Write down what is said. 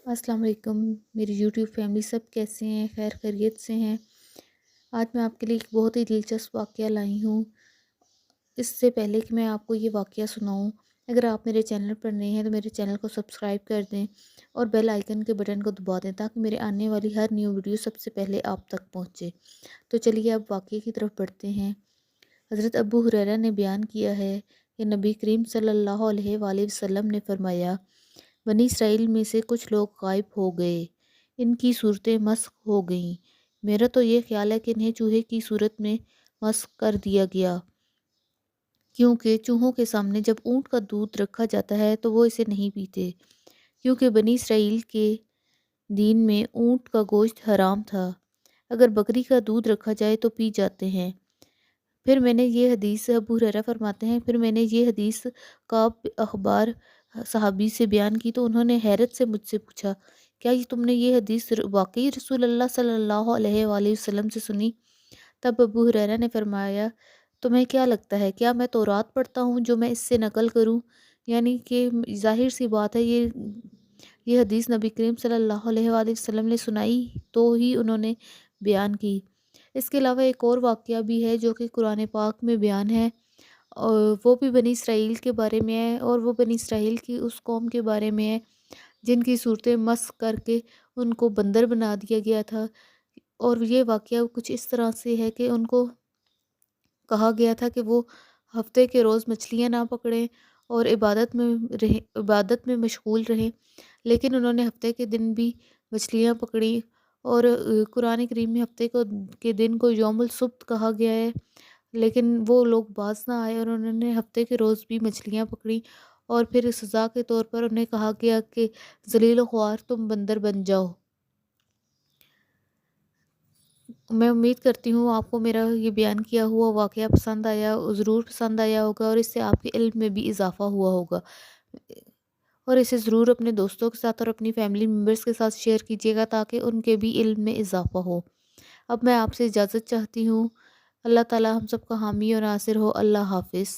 السلام علیکم میری یوٹیوب فیملی، سب کیسے ہیں؟ خیر خیریت سے ہیں؟ آج میں آپ کے لیے ایک بہت ہی دلچسپ واقعہ لائی ہوں۔ اس سے پہلے کہ میں آپ کو یہ واقعہ سناؤں، اگر آپ میرے چینل پر نئے ہیں تو میرے چینل کو سبسکرائب کر دیں اور بیل آئیکن کے بٹن کو دبا دیں تاکہ میرے آنے والی ہر نیو ویڈیو سب سے پہلے آپ تک پہنچے۔ تو چلیے اب واقعے کی طرف بڑھتے ہیں۔ حضرت ابو ہریرہ نے بیان کیا ہے کہ نبی کریم صلی اللہ علیہ وآلہ وسلم نے فرمایا، بنی اسرائیل میں سے کچھ لوگ غائب ہو گئے، ان کی صورتیں مسخ ہو گئیں۔ میرا تو یہ خیال ہے کہ انہیں چوہے کی صورت میں مسخ کر دیا گیا، کیونکہ چوہوں کے سامنے جب اونٹ کا دودھ رکھا جاتا ہے تو وہ اسے نہیں پیتے، کیونکہ بنی اسرائیل کے دین میں اونٹ کا گوشت حرام تھا۔ اگر بکری کا دودھ رکھا جائے تو پی جاتے ہیں۔ پھر میں نے یہ حدیث، ابو ہریرہ فرماتے ہیں، پھر میں نے یہ حدیث کعب اخبار صحابی سے بیان کی تو انہوں نے حیرت سے مجھ سے پوچھا، کیا یہ تم نے یہ حدیث واقعی رسول اللہ صلی اللہ علیہ وآلہ وسلم سے سنی؟ تب ابو ہریرہ نے فرمایا، تمہیں کیا لگتا ہے، کیا میں تورات پڑھتا ہوں جو میں اس سے نقل کروں؟ یعنی کہ ظاہر سی بات ہے، یہ حدیث نبی کریم صلی اللہ علیہ وآلہ وسلم نے سنائی تو ہی انہوں نے بیان کی۔ اس کے علاوہ ایک اور واقعہ بھی ہے جو کہ قرآن پاک میں بیان ہے، اور وہ بھی بنی اسرائیل کے بارے میں ہے، اور وہ بنی اسرائیل کی اس قوم کے بارے میں ہے جن کی صورتیں مسخ کر کے ان کو بندر بنا دیا گیا تھا۔ اور یہ واقعہ کچھ اس طرح سے ہے کہ ان کو کہا گیا تھا کہ وہ ہفتے کے روز مچھلیاں نہ پکڑیں اور عبادت میں مشغول رہیں، لیکن انہوں نے ہفتے کے دن بھی مچھلیاں پکڑیں، اور قرآن کریم میں ہفتے کے دن کو یوم السبت کہا گیا ہے، لیکن وہ لوگ باز نہ آئے اور انہوں نے ہفتے کے روز بھی مچھلیاں پکڑیں، اور پھر سزا کے طور پر انہیں کہا گیا کہ ذلیل و خوار تم بندر بن جاؤ۔ میں امید کرتی ہوں آپ کو میرا یہ بیان کیا ہوا واقعہ پسند آیا، ضرور پسند آیا ہوگا، اور اس سے آپ کے علم میں بھی اضافہ ہوا ہوگا، اور اسے ضرور اپنے دوستوں کے ساتھ اور اپنی فیملی ممبرس کے ساتھ شیئر کیجیے گا تاکہ ان کے بھی علم میں اضافہ ہو۔ اب میں آپ سے اجازت چاہتی ہوں۔ اللہ تعالی ہم سب کا حامی اور ناصر ہو۔ اللہ حافظ۔